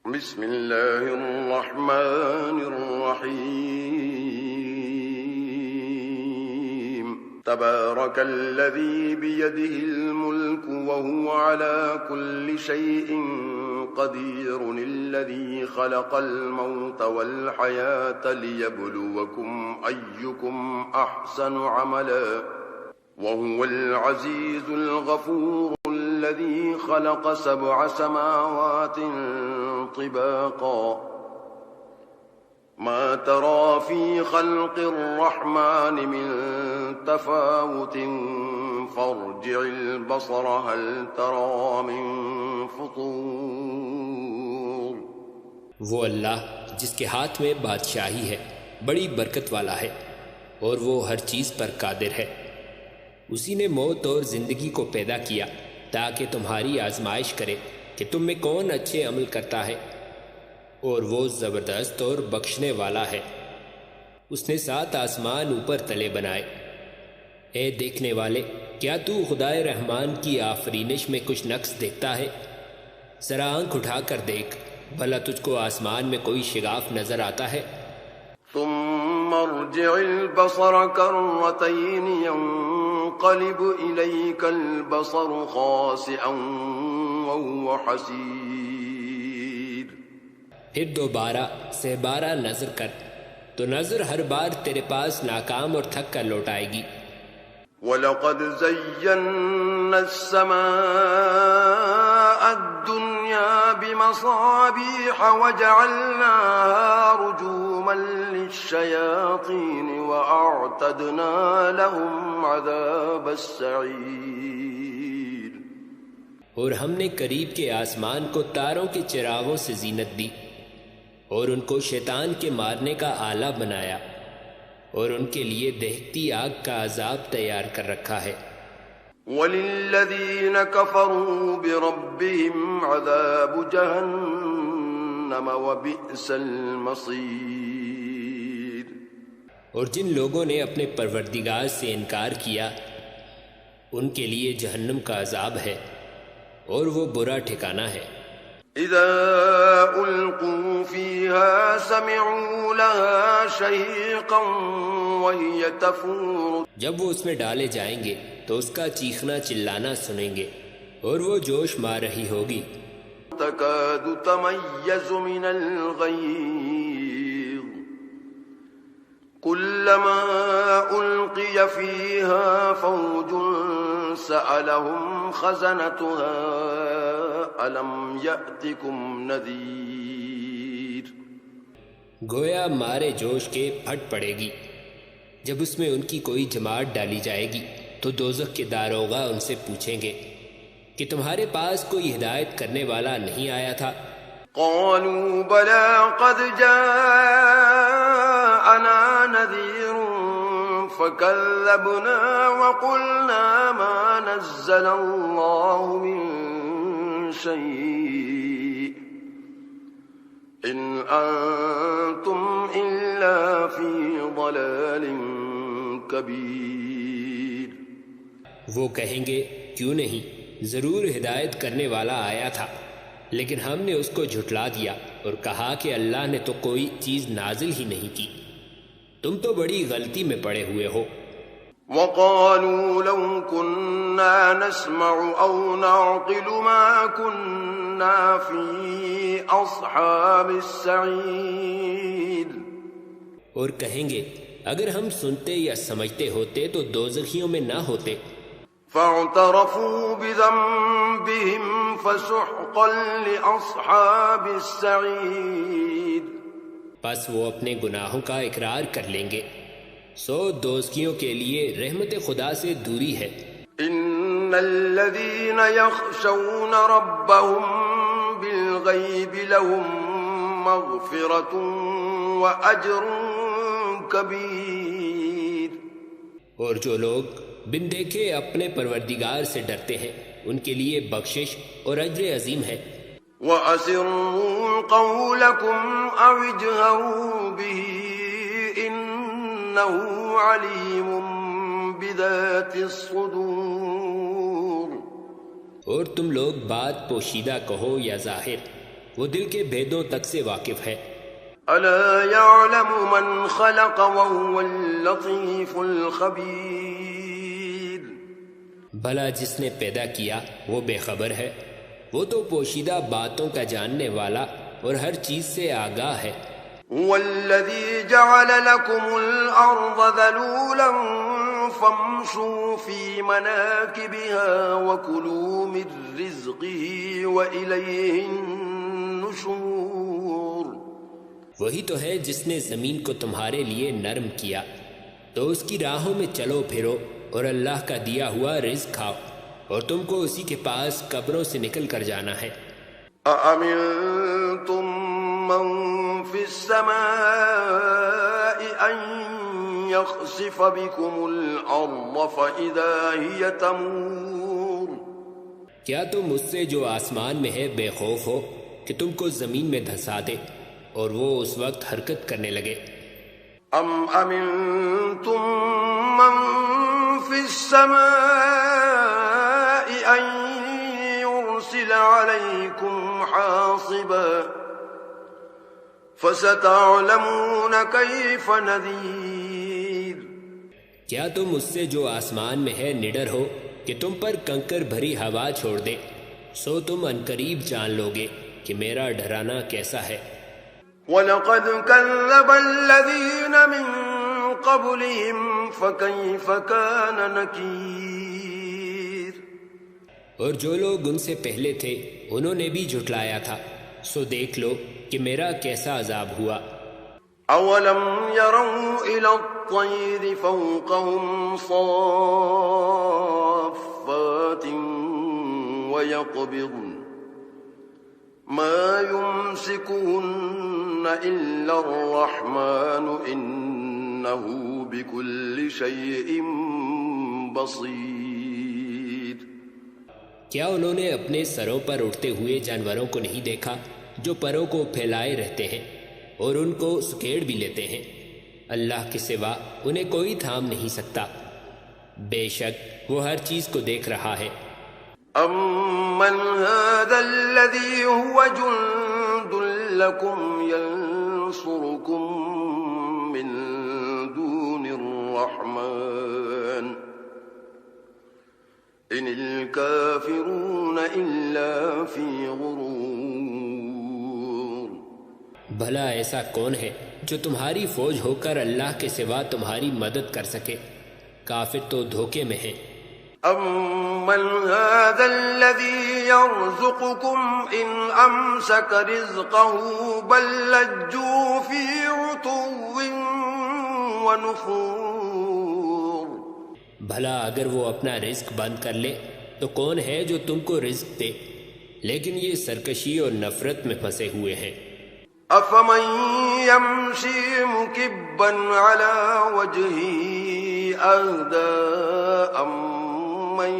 بسم اللہ الرحمن الرحیم تبارک الذی بیدہ الملک وهو على كل شیء قدیر الذی خلق الموت والحیاة لیبلوکم ایکم احسن عملا وهو العزیز الغفور الذي خلق 7 سماوات طباقا ما ترى في خلق الرحمن من تفاوت فارجع البصر هل ترى من فطور. وہ اللہ جس کے ہاتھ میں بادشاہی ہے بڑی برکت والا ہے اور وہ ہر چیز پر قادر ہے. اسی نے موت اور زندگی کو پیدا کیا تاکہ تمہاری آزمائش کرے کہ تم میں کون اچھے عمل کرتا ہے، اور وہ زبردست اور بخشنے والا ہے. اس نے 7 آسمان اوپر تلے بنائے. اے دیکھنے والے، کیا تو خدائے رحمان کی آفرینش میں کچھ نقص دیکھتا ہے؟ ذرا آنکھ اٹھا کر دیکھ، بھلا تجھ کو آسمان میں کوئی شگاف نظر آتا ہے؟ ثم ارجع البصر كرتين ينقلب إليك البصر خاسئا وهو حسير. پھر دوبارہ سے بارہ نظر کر تو نظر ہر بار تیرے پاس ناکام اور تھک کر لوٹ آئے گی. وَلَقَدْ زَيَّنَّا السَّمَاءَ الدُّنْيَا بِمَصَابِيحَ وَجَعَلْنَاهَا رُجُومًا لِلشَّيَاطِينِ وَأَعْتَدْنَا لَهُمْ عَذَابَ السَّعِيرِ. اور ہم نے قریب کے آسمان کو تاروں کے چراغوں سے زینت دی اور ان کو شیطان کے مارنے کا آلہ بنایا، اور ان کے لیے دہتی آگ کا عذاب تیار کر رکھا ہے. وَلِلَّذِينَ كَفَرُوا بِرَبِّهِمْ عَذَابُ جَهَنَّمَ وَبِئْسَ الْمَصِيرُ. اور جن لوگوں نے اپنے پروردگار سے انکار کیا ان کے لیے جہنم کا عذاب ہے اور وہ برا ٹھکانہ ہے. اذا القوا فيها سمعوا لها شهيقا وهي تفور. جب وہ اس میں ڈالے جائیں گے تو اس کا چیخنا چلانا سنیں گے اور وہ جوش مار رہی ہوگی. تكاد تميز من الغيظ كلما ألقي فيها فوج سألهم خزنتها ألم يأتكم نذير. گویا مارے جوش کے پھٹ پڑے گی. جب اس میں ان کی کوئی جماعت ڈالی جائے گی تو دوزخ کے داروغہ ان سے پوچھیں گے کہ تمہارے پاس کوئی ہدایت کرنے والا نہیں آیا تھا؟ قالوا بلى قد جاءنا نذير فكذبنا وقلنا ما نزل الله من شيء إن أنتم إلا في ضلال كبير. وہ کہیں گے کیوں نہیں، ضرور ہدایت کرنے والا آیا تھا، لیکن ہم نے اس کو جھٹلا دیا اور کہا کہ اللہ نے تو کوئی چیز نازل ہی نہیں کی، تم تو بڑی غلطی میں پڑے ہوئے ہو. وقالوا لو كنا نسمع أو نعقل ما كنا في أصحاب السعير. اور کہیں گے اگر ہم سنتے یا سمجھتے ہوتے تو دوزخیوں میں نہ ہوتے. فاعترفوا بذنبهم فسحقا لأصحاب السعير. پس وہ اپنے گناہوں کا اقرار کر لیں گے، سو دوزخیوں کے لیے رحمت خدا سے دوری ہے. ان الذين يخشون ربهم بالغيب لهم مغفرة وأجر كبير. اور جو لوگ بن دیکھے اپنے پروردگار سے ڈرتے ہیں ان کے لیے بخشش اور اجر عظیم ہے. وَأَسِرُّوا قَوْلَكُمْ أَوِ اجْهَرُوا بِهِ إِنَّهُ عَلِيمٌ بِذَاتِ الصُّدُورِ. اور تم لوگ بات پوشیدہ کہو یا ظاہر، وہ دل کے بھیدوں تک سے واقف ہے۔ ألا يعلم من خلق وهو اللطيف الخبير بھلا جس نے پیدا کیا وہ بے خبر ہے، وہ تو پوشیدہ باتوں کا جاننے والا اور ہر چیز سے آگاہ ہے۔ هو الذي جعل لكم الأرض ذلولا فامشوا في مناكبها وكلوا من رزقه وإليه النشور وہی تو ہے جس نے زمین کو تمہارے لیے نرم کیا، تو اس کی راہوں میں چلو پھرو اور اللہ کا دیا ہوا رزق کھاؤ، اور تم کو اسی کے پاس قبروں سے نکل کر جانا ہے۔ أأمنتم من في السماء أن يخسف بكم الأرض فإذا هي تمور کیا تم اس سے جو آسمان میں ہے بے خوف ہو کہ تم کو زمین میں دھسا دے اور وہ اس وقت حرکت کرنے لگے؟ أم أمنتم من في السماء أن يرسل عليكم حاصبا فستعلمون كيف نذير کیا تم اس سے جو آسمان میں ہے نڈر ہو کہ تم پر کنکر بھری ہوا چھوڑ دے؟ سو تم عنقریب جان لوگے کہ میرا ڈرانا کیسا ہے۔ وَلَقَدْ كَذَّبَ الَّذِينَ مِن قَبْلِهِمْ فَكَيْفَ كَانَ نَكِيرٌ اور جو لوگ ان سے پہلے تھے انہوں نے بھی جھٹلایا تھا، سو دیکھ لو کہ میرا کیسا عذاب ہوا۔ أَوَلَمْ يَرَوْا إِلَى الطَّيْرِ فَوْقَهُمْ صَافَّاتٍ وَيَقْبِضْنَ ما يمسكهن إلا الرحمن إنه بكل شيء بصير کیا انہوں نے اپنے سروں پر اڑتے ہوئے جانوروں کو نہیں دیکھا جو پروں کو پھیلائے رہتے ہیں اور ان کو سکیڑ بھی لیتے ہیں؟ اللہ کے سوا انہیں کوئی تھام نہیں سکتا، بے شک وہ ہر چیز کو دیکھ رہا ہے۔ أَمَّنْ هَذَا الَّذِي هُوَ جُنْدٌ لَكُمْ يَنْصُرُكُمْ مِنْ دُونِ الرَّحْمَنِ إِنِ الْكَافِرُونَ إِلَّا فِي غُرُورٍ بھلا ایسا کون ہے جو تمہاری فوج ہو کر اللہ کے سوا تمہاری مدد کر سکے؟ کافر تو دھوکے میں ہیں۔ أَمَّنْ هَذَا الَّذِي يَرْزُقُكُمْ إِنْ أَمْسَكَ رِزْقَهُ بَلْ لَجُّوا فِي عُتُوٍّ وَنُفُورٍ بھلا اگر وہ اپنا رزق بند کر لے تو کون ہے جو تم کو رزق دے؟ لیکن یہ سرکشی اور نفرت میں پھنسے ہوئے ہیں۔ أَفَمَنْ يَمْشِي مُكِبًّا عَلَى وَجْهِهِ أَهْدَىٰ أَمَّن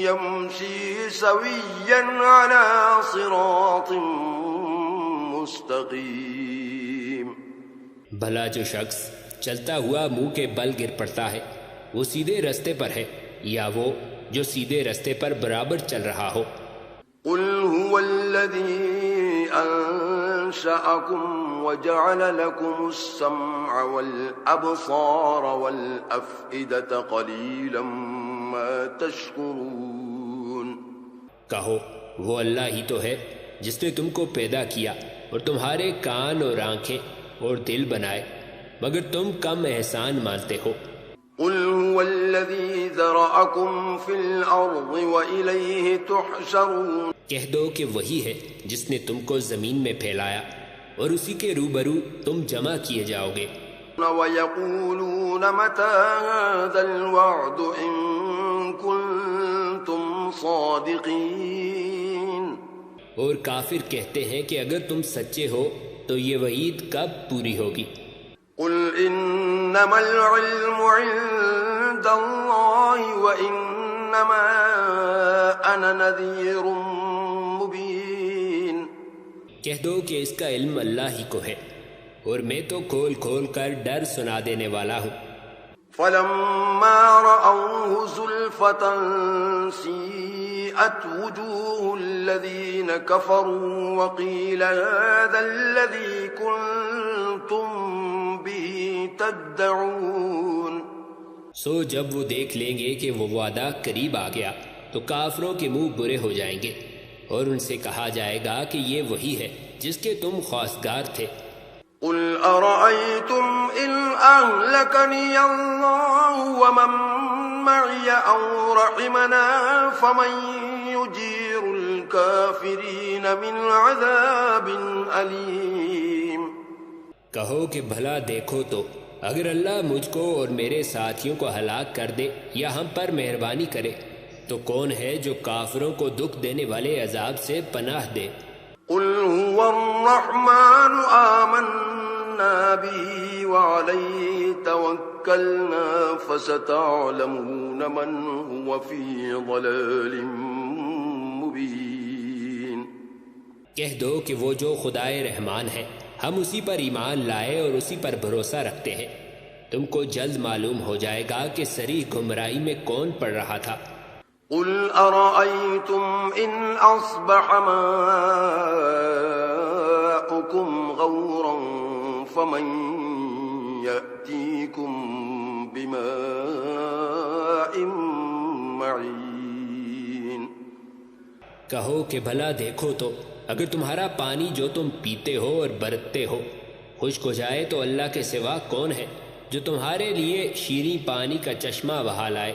يَمْشِي سَوِيًّا عَلَى صِرَاطٍ مُسْتَقِيمٍ بھلا جو شخص چلتا ہوا منہ کے بل گر پڑتا ہے وہ سیدھے رستے پر ہے یا وہ جو سیدھے رستے پر برابر چل رہا ہو؟ قُلْ هُوَ الَّذِي أَنشَأَكُمْ وَجَعَلَ لَكُمُ السَّمْعَ وَالْأَبْصَارَ وَالْأَفْئِدَةَ قَلِيلًا مَا تَشْكُرُونَ کہو وہ اللہ ہی تو ہے جس نے تم کو پیدا کیا اور تمہارے کان اور آنکھیں اور دل بنائے، مگر تم کم احسان مانتے ہو۔ قُلْ هُوَ الَّذِي ذَرَأَكُمْ فِي الْأَرْضِ وَإِلَيْهِ تُحْشَرُونَ کہہ دو کہ وہی ہے جس نے تم کو زمین میں پھیلایا اور اسی کے روبرو تم جمع کیے جاؤ گے۔ وَيَقُولُونَ مَتَى هَذَا الْوَعْدُ إِن كُنتُمْ صَادِقِينَ اور کافر کہتے ہیں کہ اگر تم سچے ہو تو یہ وعید کب پوری ہوگی؟ قُلْ إِنَّمَا الْعِلْمُ عِندَ اللَّهِ وَإِنَّمَا أَنَا نَذِيرٌ مُبِينٌ کہہ دو کہ اس کا علم اللہ ہی کو ہے اور میں تو کھول کھول کر ڈر سنا دینے والا ہوں۔ فَلَمَّا رَأَوْهُ زُلْفَةً سُيئَتْ وُجُوهُ الَّذِينَ كَفَرُوا وَقِيلَ هَذَا الَّذِي كُنْتُمْ بِهِ تَدَّعُونَ سو جب وہ دیکھ لیں گے کہ وہ وعدہ قریب آ گیا تو کافروں کے منہ برے ہو جائیں گے اور ان سے کہا جائے گا کہ یہ وہی ہے جس کے تم خواستگار تھے۔ قُلْ أَرَأَيْتُمْ إِنْ أَهْلَكَنِيَ اللَّهُ وَمَنْ مَعِيَ أَوْ رَحِمَنَا فَمَنْ يُجِيرُ الْكَافِرِينَ مِنْ عَذَابٍ أَلِيمٍ۔ کہو کہ بھلا دیکھو تو اگر اللہ مجھ کو اور میرے ساتھیوں کو ہلاک کر دے یا ہم پر مہربانی کرے تو کون ہے جو کافروں کو دکھ دینے والے عذاب سے پناہ دے۔ قُلْ هُوَ الرَّحْمَنُ آمَنَّا بِهِ وَعَلَيْهِ تَوَكَّلْنَا فَسَتَعْلَمُونَ مَنْ هُوَ فِي ضَلَالٍ مُبِينٍ۔ کہہ دو کہ وہ جو خدائے رحمان ہے ہم اسی پر ایمان لائے اور اسی پر بھروسہ رکھتے ہیں، تم کو جلد معلوم ہو جائے گا کہ صریح گمراہی میں کون پڑ رہا تھا۔ قُلْ أَرَأَيْتُمْ إِنْ أَصْبَحَ مَاؤُكُمْ غَوْرًا فَمَنْ يَأْتِيكُمْ بِمَاءٍ مَّعِينٍ۔ کہو کہ بھلا دیکھو تو اگر تمہارا پانی جو تم پیتے ہو اور برتتے ہو خشک ہو جائے تو اللہ کے سوا کون ہے جو تمہارے لیے شیریں پانی کا چشمہ بہا لائے۔